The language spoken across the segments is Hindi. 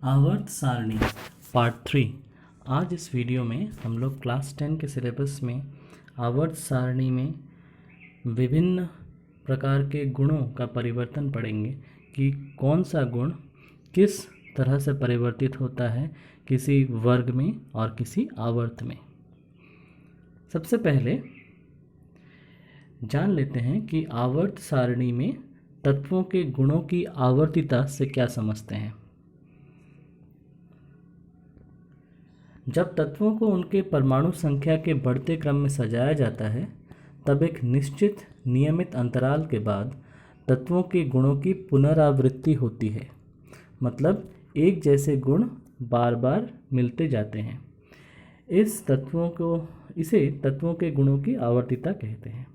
आवर्त सारणी पार्ट 3। आज इस वीडियो में हम लोग क्लास 10 के सिलेबस में आवर्त सारणी में विभिन्न प्रकार के गुणों का परिवर्तन पढ़ेंगे कि कौन सा गुण किस तरह से परिवर्तित होता है किसी वर्ग में और किसी आवर्त में। सबसे पहले जान लेते हैं कि आवर्त सारणी में तत्वों के गुणों की आवर्तिता से क्या समझते हैं। जब तत्वों को उनके परमाणु संख्या के बढ़ते क्रम में सजाया जाता है तब एक निश्चित नियमित अंतराल के बाद तत्वों के गुणों की पुनरावृत्ति होती है। मतलब एक जैसे गुण बार बार मिलते जाते हैं। इसे तत्वों के गुणों की आवर्तिता कहते हैं।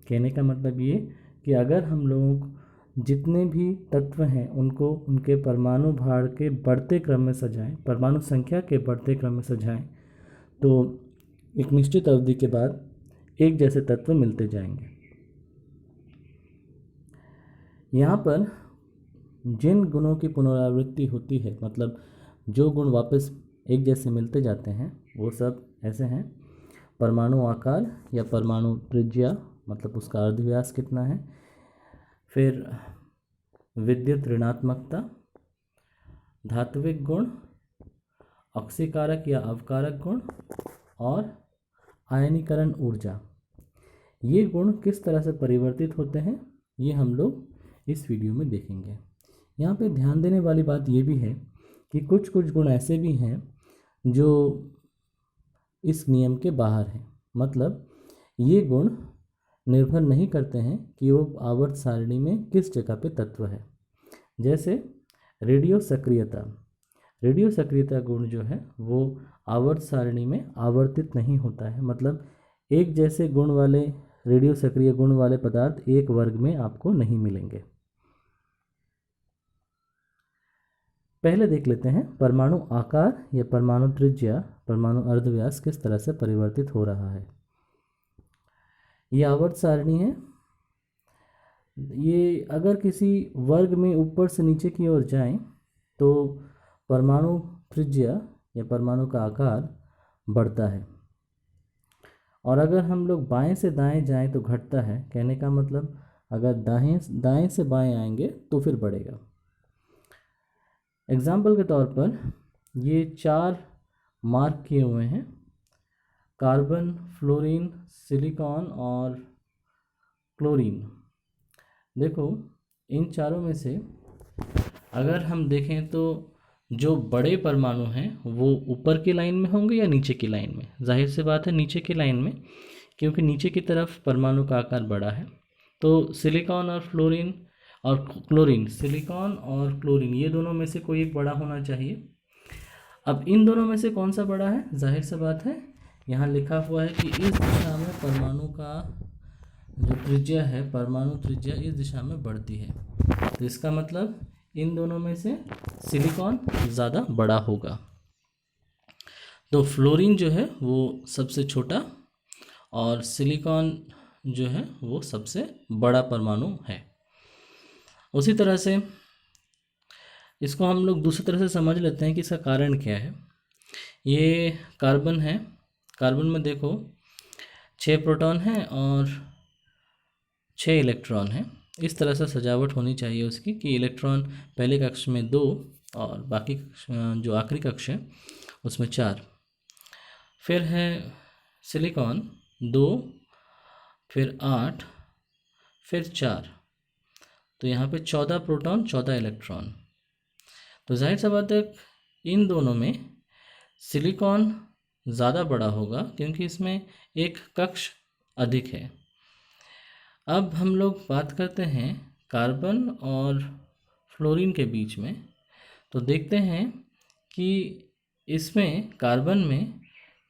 कहने का मतलब ये कि अगर हम लोग जितने भी तत्व हैं उनको उनके परमाणु भार के बढ़ते क्रम में सजाएं, परमाणु संख्या के बढ़ते क्रम में सजाएं, तो एक निश्चित अवधि के बाद एक जैसे तत्व मिलते जाएंगे। यहाँ पर जिन गुणों की पुनरावृत्ति होती है, मतलब जो गुण वापस एक जैसे मिलते जाते हैं, वो सब ऐसे हैं। परमाणु आकार या परमाणु त्रिज्या, मतलब उसका अर्धव्यास कितना है। फिर विद्युत ऋणात्मकता, धात्विक गुण, ऑक्सीकारक या अवकारक गुण और आयनीकरण ऊर्जा। ये गुण किस तरह से परिवर्तित होते हैं ये हम लोग इस वीडियो में देखेंगे। यहाँ पे ध्यान देने वाली बात ये भी है कि कुछ गुण ऐसे भी हैं जो इस नियम के बाहर हैं। मतलब ये गुण निर्भर नहीं करते हैं कि वो आवर्त सारणी में किस जगह पे तत्व है। जैसे रेडियो सक्रियता गुण जो है वो आवर्त सारणी में आवर्तित नहीं होता है। मतलब एक जैसे गुण वाले रेडियो सक्रिय गुण वाले पदार्थ एक वर्ग में आपको नहीं मिलेंगे। पहले देख लेते हैं परमाणु आकार या परमाणु त्रिज्या, परमाणु अर्धव्यास किस तरह से परिवर्तित हो रहा है। ये आवर्त सारणी है। ये अगर किसी वर्ग में ऊपर से नीचे की ओर जाएं तो परमाणु त्रिज्या या परमाणु का आकार बढ़ता है, और अगर हम लोग बाएं से दाएं जाएं तो घटता है। कहने का मतलब अगर दाएं से बाएं आएंगे तो फिर बढ़ेगा। एग्जाम्पल के तौर पर ये 4 मार्क किए हुए हैं, कार्बन, फ्लोरीन, सिलिकॉन और क्लोरीन। देखो इन चारों में से अगर हम देखें तो जो बड़े परमाणु हैं वो ऊपर की लाइन में होंगे या नीचे की लाइन में। जाहिर सी बात है नीचे की लाइन में, क्योंकि नीचे की तरफ परमाणु का आकार बड़ा है। तो सिलिकॉन और क्लोरीन, सिलिकॉन और क्लोरीन ये दोनों में से कोई एक बड़ा होना चाहिए। अब इन दोनों में से कौन सा बड़ा है, जाहिर सी बात है यहाँ लिखा हुआ है कि इस दिशा में परमाणु का जो त्रिज्या है, परमाणु त्रिज्या इस दिशा में बढ़ती है। तो इसका मतलब इन दोनों में से सिलिकॉन ज़्यादा बड़ा होगा। तो फ्लोरीन जो है वो सबसे छोटा और सिलिकॉन जो है वो सबसे बड़ा परमाणु है। उसी तरह से इसको हम लोग दूसरी तरह से समझ लेते हैं कि इसका कारण क्या है। ये कार्बन है। कार्बन में देखो 6 प्रोटॉन हैं और 6 इलेक्ट्रॉन हैं। इस तरह से सजावट होनी चाहिए उसकी कि इलेक्ट्रॉन पहले कक्ष में 2 और बाकी जो आखिरी कक्ष है उसमें 4। फिर है सिलिकॉन 2, फिर 8, फिर 4। तो यहाँ पे 14 प्रोटॉन 14 इलेक्ट्रॉन। तो जाहिर सा बात है इन दोनों में सिलिकॉन ज़्यादा बड़ा होगा क्योंकि इसमें एक कक्ष अधिक है। अब हम लोग बात करते हैं कार्बन और फ्लोरीन के बीच में। तो देखते हैं कि इसमें कार्बन में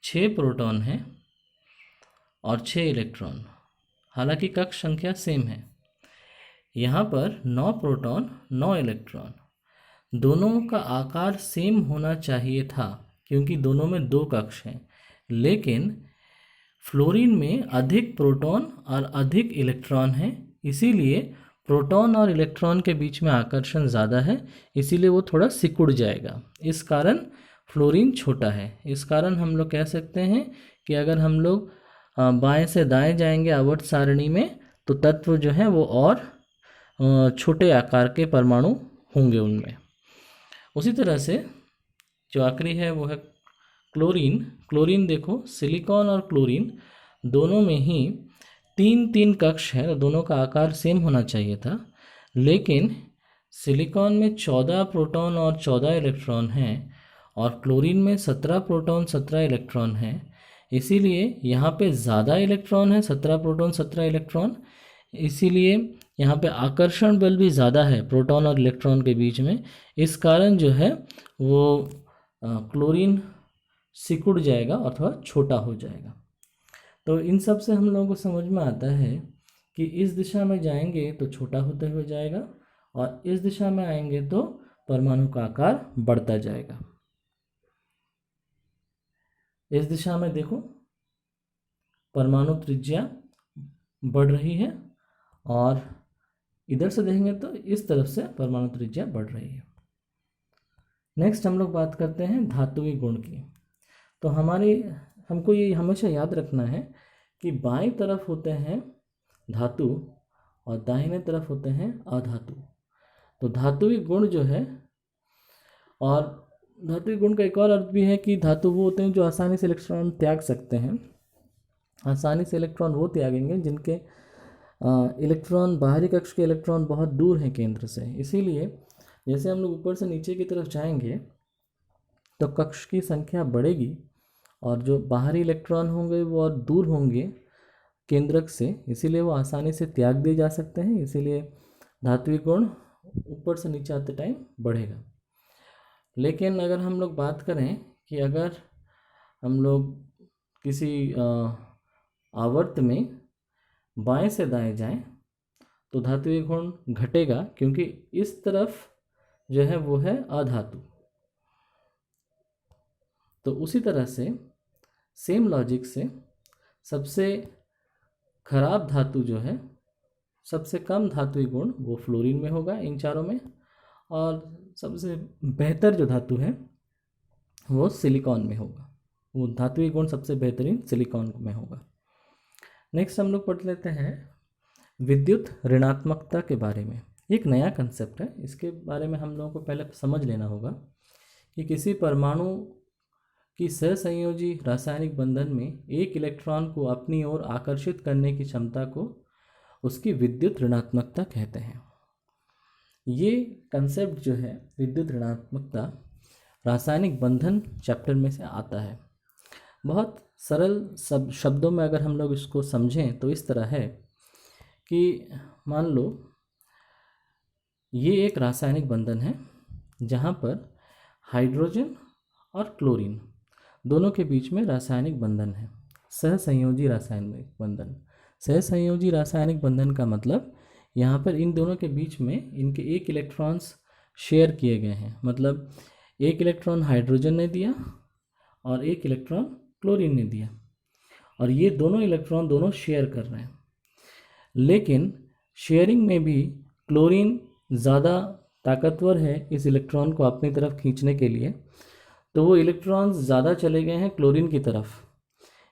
6 प्रोटॉन हैं और 6 इलेक्ट्रॉन, हालांकि कक्ष संख्या सेम है। यहाँ पर 9 प्रोटॉन 9 इलेक्ट्रॉन, दोनों का आकार सेम होना चाहिए था क्योंकि दोनों में 2 कक्ष हैं। लेकिन फ्लोरीन में अधिक प्रोटॉन और अधिक इलेक्ट्रॉन हैं, इसीलिए प्रोटॉन और इलेक्ट्रॉन के बीच में आकर्षण ज़्यादा है, इसीलिए वो थोड़ा सिकुड़ जाएगा। इस कारण फ्लोरीन छोटा है। इस कारण हम लोग कह सकते हैं कि अगर हम लोग बाएं से दाएं जाएंगे आवर्त सारणी में, तो तत्व जो है वो और छोटे आकार के परमाणु होंगे उनमें। उसी तरह से जो आखिरी है वो है क्लोरीन। क्लोरीन देखो, सिलिकॉन और क्लोरीन दोनों में ही 3-3 कक्ष है, दोनों का आकार सेम होना चाहिए था, लेकिन सिलिकॉन में 14 प्रोटॉन और 14 इलेक्ट्रॉन हैं और क्लोरीन में 17 प्रोटॉन 17 इलेक्ट्रॉन हैं। इसीलिए यहाँ पे ज़्यादा इलेक्ट्रॉन है, 17 प्रोटॉन 17 इलेक्ट्रॉन, इसीलिए यहाँ पे आकर्षण बल भी ज़्यादा है प्रोटॉन और इलेक्ट्रॉन के बीच में। इस कारण जो है वो क्लोरीन सिकुड़ जाएगा अथवा छोटा हो जाएगा। तो इन सब से हम लोगों को समझ में आता है कि इस दिशा में जाएंगे तो छोटा होते हुए जाएगा और इस दिशा में आएंगे तो परमाणु का आकार बढ़ता जाएगा। इस दिशा में देखो परमाणु त्रिज्या बढ़ रही है और इधर से देखेंगे तो इस तरफ से परमाणु त्रिज्या बढ़ रही है। नेक्स्ट हम लोग बात करते हैं धात्विक गुण की। तो हमको ये हमेशा याद रखना है कि बाईं तरफ होते हैं धातु और दाहिने तरफ होते हैं अधातु। तो धात्विक गुण जो है, और धात्विक गुण का एक और अर्थ भी है कि धातु वो होते हैं जो आसानी से इलेक्ट्रॉन त्याग सकते हैं। आसानी से इलेक्ट्रॉन वो त्यागेंगे जिनके इलेक्ट्रॉन, बाहरी कक्ष के इलेक्ट्रॉन बहुत दूर हैं केंद्र से। इसीलिए जैसे हम लोग ऊपर से नीचे की तरफ जाएंगे तो कक्ष की संख्या बढ़ेगी और जो बाहरी इलेक्ट्रॉन होंगे वो और दूर होंगे केंद्रक से, इसीलिए वो आसानी से त्याग दिए जा सकते हैं। इसीलिए धात्विक गुण ऊपर से नीचे आते टाइम बढ़ेगा। लेकिन अगर हम लोग बात करें कि अगर हम लोग किसी आवर्त में बाएं से दाएं जाएं तो धात्विक गुण घटेगा, क्योंकि इस तरफ जो है वो है अधातु। तो उसी तरह से सेम लॉजिक से सबसे खराब धातु जो है, सबसे कम धात्विक गुण वो फ्लोरीन में होगा इन चारों में, और सबसे बेहतर जो धातु है वो सिलिकॉन में होगा। वो धात्विक गुण सबसे बेहतरीन सिलिकॉन में होगा। नेक्स्ट हम लोग पढ़ लेते हैं विद्युत ऋणात्मकता के बारे में। एक नया कंसेप्ट है, इसके बारे में हम लोगों को पहले समझ लेना होगा कि किसी परमाणु की सहसंयोजी रासायनिक बंधन में एक इलेक्ट्रॉन को अपनी ओर आकर्षित करने की क्षमता को उसकी विद्युत ऋणात्मकता कहते हैं। ये कंसेप्ट जो है विद्युत ऋणात्मकता रासायनिक बंधन चैप्टर में से आता है। बहुत सरल शब्दों में अगर हम लोग इसको समझें तो इस तरह है कि मान लो ये एक रासायनिक बंधन है जहाँ पर हाइड्रोजन और क्लोरीन दोनों के बीच में रासायनिक बंधन है, सहसंयोजी रासायनिक बंधन। सहसंयोजी रासायनिक बंधन का मतलब यहाँ पर इन दोनों के बीच में इनके एक इलेक्ट्रॉन्स शेयर किए गए हैं। मतलब एक इलेक्ट्रॉन हाइड्रोजन ने दिया और एक इलेक्ट्रॉन क्लोरीन ने दिया, और ये दोनों इलेक्ट्रॉन दोनों शेयर कर रहे हैं। लेकिन शेयरिंग में भी क्लोरीन ज़्यादा ताकतवर है इस इलेक्ट्रॉन को अपनी तरफ खींचने के लिए, तो वो इलेक्ट्रॉन्स ज़्यादा चले गए हैं क्लोरीन की तरफ।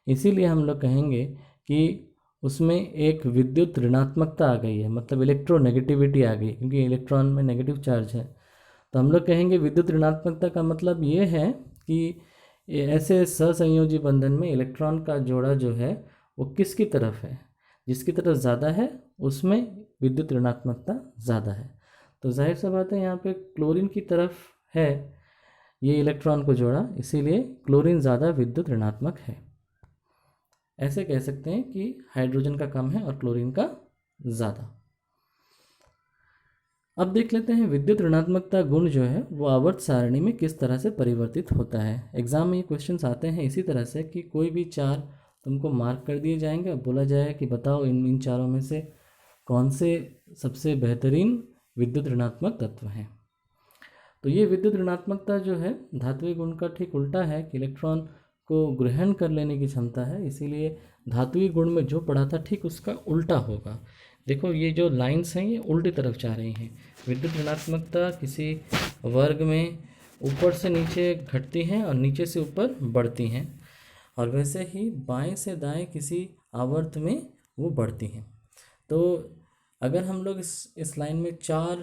इसीलिए हम लोग कहेंगे कि उसमें एक विद्युत ऋणात्मकता आ गई है, मतलब इलेक्ट्रोनेगेटिविटी आ गई, क्योंकि इलेक्ट्रॉन में नेगेटिव चार्ज है। तो हम लोग कहेंगे विद्युत ऋणात्मकता का मतलब ये है कि ऐसे सहसंयोजी बंधन में इलेक्ट्रॉन का जोड़ा जो है वो किसकी तरफ है, जिसकी तरफ ज़्यादा है उसमें विद्युत ऋणात्मकता ज़्यादा है। तो जाहिर सा बात है यहाँ पे क्लोरीन की तरफ है ये इलेक्ट्रॉन को जोड़ा, इसीलिए क्लोरीन ज़्यादा विद्युत ऋणात्मक है। ऐसे कह सकते हैं कि हाइड्रोजन का कम है और क्लोरीन का ज़्यादा। अब देख लेते हैं विद्युत ऋणात्मकता गुण जो है वो आवर्त सारणी में किस तरह से परिवर्तित होता है। एग्जाम में ये क्वेश्चंस आते हैं इसी तरह से कि कोई भी चार तुमको मार्क कर दिए जाएंगे, बोला जाएगा कि बताओ इन चारों में से कौन से सबसे बेहतरीन विद्युत ऋणात्मक तत्व हैं। तो ये विद्युत ऋणात्मकता जो है धात्विक गुण का ठीक उल्टा है कि इलेक्ट्रॉन को ग्रहण कर लेने की क्षमता है, इसीलिए धात्विक गुण में जो पढ़ा था ठीक उसका उल्टा होगा। देखो ये जो लाइंस हैं ये उल्टी तरफ जा रही हैं। विद्युत ऋणात्मकता किसी वर्ग में ऊपर से नीचे घटती हैं और नीचे से ऊपर बढ़ती हैं, और वैसे ही बाएं से दाएं किसी आवर्त में वो बढ़ती हैं। तो अगर हम लोग इस लाइन में चार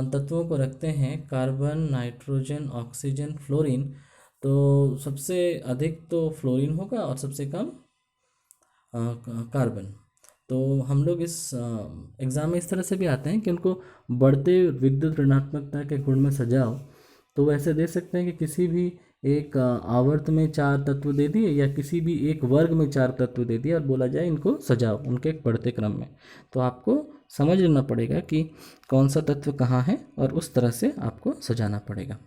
तत्वों को रखते हैं, कार्बन, नाइट्रोजन, ऑक्सीजन, फ्लोरीन, तो सबसे अधिक तो फ्लोरीन होगा और सबसे कम कार्बन। तो हम लोग इस एग्ज़ाम में इस तरह से भी आते हैं कि उनको बढ़ते विद्युत ऋणात्मकता के गुण में सजाओ, तो वैसे दे सकते हैं कि किसी भी एक आवर्त में चार तत्व दे दिए या किसी भी एक वर्ग में चार तत्व दे दिए और बोला जाए इनको सजाओ उनके बढ़ते क्रम में। तो आपको समझ लेना पड़ेगा कि कौन सा तत्व कहाँ है और उस तरह से आपको सजाना पड़ेगा।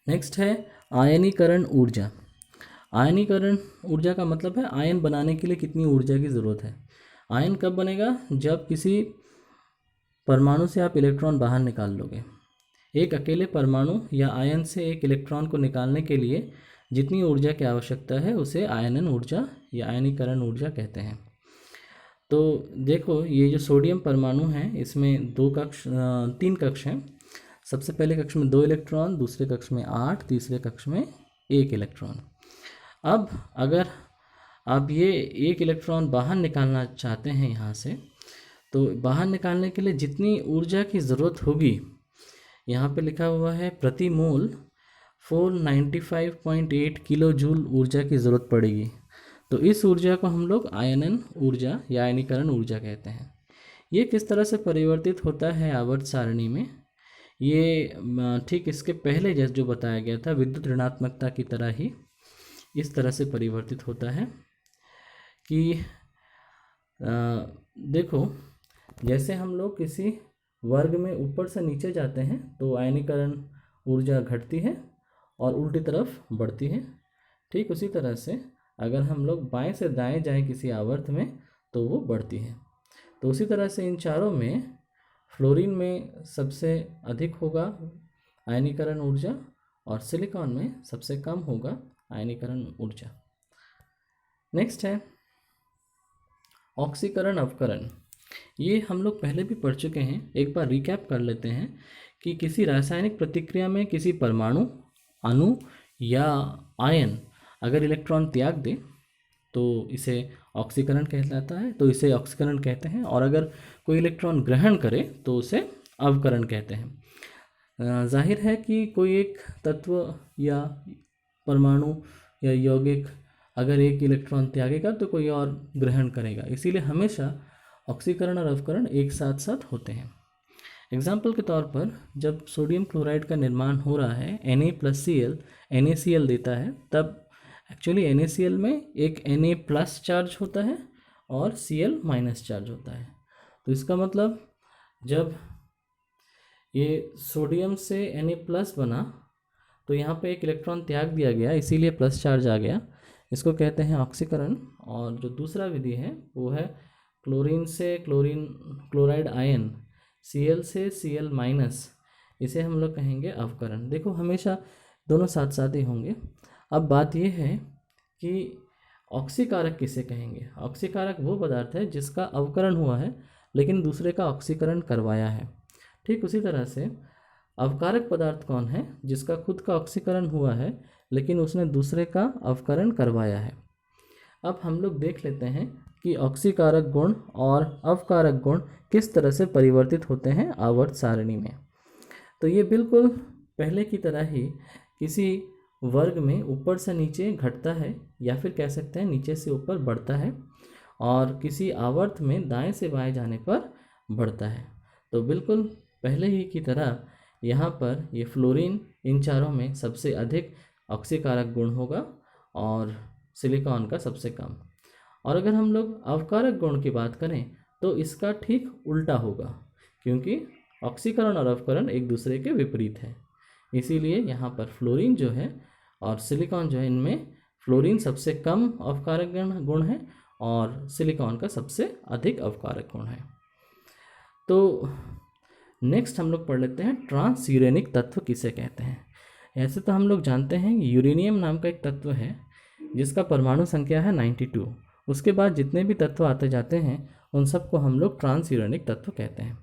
नेक्स्ट है आयनीकरण ऊर्जा। आयनीकरण ऊर्जा का मतलब है आयन बनाने के लिए कितनी ऊर्जा की ज़रूरत है। आयन कब बनेगा? जब किसी परमाणु से आप इलेक्ट्रॉन बाहर निकाल लोगे। एक अकेले परमाणु या आयन से एक इलेक्ट्रॉन को निकालने के लिए जितनी ऊर्जा की आवश्यकता है उसे आयनन ऊर्जा या आयनीकरण ऊर्जा कहते हैं। तो देखो ये जो सोडियम परमाणु है इसमें तीन कक्ष हैं। सबसे पहले कक्ष में 2 इलेक्ट्रॉन, दूसरे कक्ष में 8, तीसरे कक्ष में 1 इलेक्ट्रॉन। अब अगर आप ये 1 इलेक्ट्रॉन बाहर निकालना चाहते हैं यहाँ से, तो बाहर निकालने के लिए जितनी ऊर्जा की ज़रूरत होगी, यहाँ पे लिखा हुआ है प्रति मोल 495.8 किलो जूल ऊर्जा की ज़रूरत पड़ेगी। तो इस ऊर्जा को हम लोग आयनन ऊर्जा या आयनीकरण ऊर्जा कहते हैं। ये किस तरह से परिवर्तित होता है आवर्त सारणी में, ये ठीक इसके पहले जैसे जो बताया गया था विद्युत ऋणात्मकता की तरह ही इस तरह से परिवर्तित होता है कि देखो जैसे हम लोग किसी वर्ग में ऊपर से नीचे जाते हैं तो आयनीकरण ऊर्जा घटती है और उल्टी तरफ बढ़ती है। ठीक उसी तरह से अगर हम लोग बाएं से दाएं जाएं किसी आवर्त में तो वो बढ़ती है। तो उसी तरह से इन चारों में फ्लोरीन में सबसे अधिक होगा आयनीकरण ऊर्जा और सिलिकॉन में सबसे कम होगा आयनीकरण ऊर्जा। नेक्स्ट है ऑक्सीकरण अवकरण। ये हम लोग पहले भी पढ़ चुके हैं, एक बार रिकैप कर लेते हैं कि किसी रासायनिक प्रतिक्रिया में किसी परमाणु, अणु या आयन अगर इलेक्ट्रॉन त्याग दे तो इसे ऑक्सीकरण कहलाता है, तो इसे ऑक्सीकरण कहते हैं। और अगर कोई इलेक्ट्रॉन ग्रहण करे तो उसे अवकरण कहते हैं। जाहिर है कि कोई एक तत्व या परमाणु या यौगिक अगर एक इलेक्ट्रॉन त्यागेगा तो कोई और ग्रहण करेगा, इसीलिए हमेशा ऑक्सीकरण और अवकरण एक साथ साथ होते हैं। एग्जाम्पल के तौर पर जब सोडियम क्लोराइड का निर्माण हो रहा है Na+Cl NaCl देता है, तब एक्चुअली NaCl में एक Na+ चार्ज होता है और Cl- चार्ज होता है। तो इसका मतलब जब ये सोडियम से Na+ बना तो यहाँ पे एक इलेक्ट्रॉन त्याग दिया गया, इसीलिए प्लस चार्ज आ गया, इसको कहते हैं ऑक्सीकरण। और जो दूसरा विधि है वो है क्लोरीन से क्लोराइड आयन, Cl से Cl-, इसे हम लोग कहेंगे अवकरण। देखो हमेशा दोनों साथ साथ ही होंगे। अब बात यह है कि ऑक्सीकारक किसे कहेंगे। ऑक्सीकारक वो पदार्थ है जिसका अवकरण हुआ है लेकिन दूसरे का ऑक्सीकरण करवाया है। ठीक उसी तरह से अवकारक पदार्थ कौन है? जिसका खुद का ऑक्सीकरण हुआ है लेकिन उसने दूसरे का अवकरण करवाया है। अब हम लोग देख लेते हैं कि ऑक्सीकारक गुण और अवकारक गुण किस तरह से परिवर्तित होते हैं आवर्त सारणी में। तो ये बिल्कुल पहले की तरह ही किसी वर्ग में ऊपर से नीचे घटता है या फिर कह सकते हैं नीचे से ऊपर बढ़ता है, और किसी आवर्त में दाएं से बाएं जाने पर बढ़ता है। तो बिल्कुल पहले ही की तरह यहाँ पर ये फ्लोरीन इन चारों में सबसे अधिक ऑक्सीकारक गुण होगा और सिलिकॉन का सबसे कम। और अगर हम लोग अवकारक गुण की बात करें तो इसका ठीक उल्टा होगा, क्योंकि ऑक्सीकरण और अवकरण एक दूसरे के विपरीत है। इसीलिए यहाँ पर फ्लोरीन जो है और सिलिकॉन जो है, इनमें फ्लोरीन सबसे कम अवकारक गुण है और सिलिकॉन का सबसे अधिक अवकारक गुण है। तो नेक्स्ट हम लोग पढ़ लेते हैं ट्रांस यूरेनिक तत्व किसे कहते हैं। ऐसे तो हम लोग जानते हैं यूरेनियम नाम का एक तत्व है जिसका परमाणु संख्या है 92 उसके बाद जितने भी तत्व आते जाते हैं उन सबको हम लोग ट्रांस यूरेनिक तत्व कहते हैं।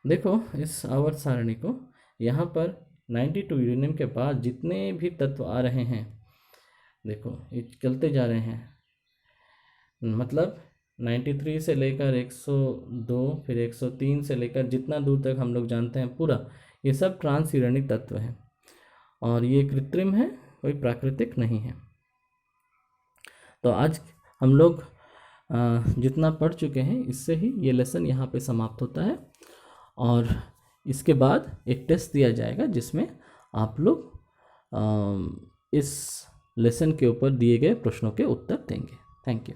देखो इस आवर्त सारणी को, यहाँ पर 92 यूरेनियम के बाद जितने भी तत्व आ रहे हैं, देखो ये चलते जा रहे हैं, मतलब 93 से लेकर 102, फिर 103 से लेकर जितना दूर तक हम लोग जानते हैं पूरा, ये सब ट्रांस यूरेनिक तत्व है और ये कृत्रिम है, कोई प्राकृतिक नहीं है। तो आज हम लोग जितना पढ़ चुके हैं इससे ही ये लेसन यहाँ पे समाप्त होता है और इसके बाद एक टेस्ट दिया जाएगा जिसमें आप लोग इस लेसन के ऊपर दिए गए प्रश्नों के उत्तर देंगे। Thank you.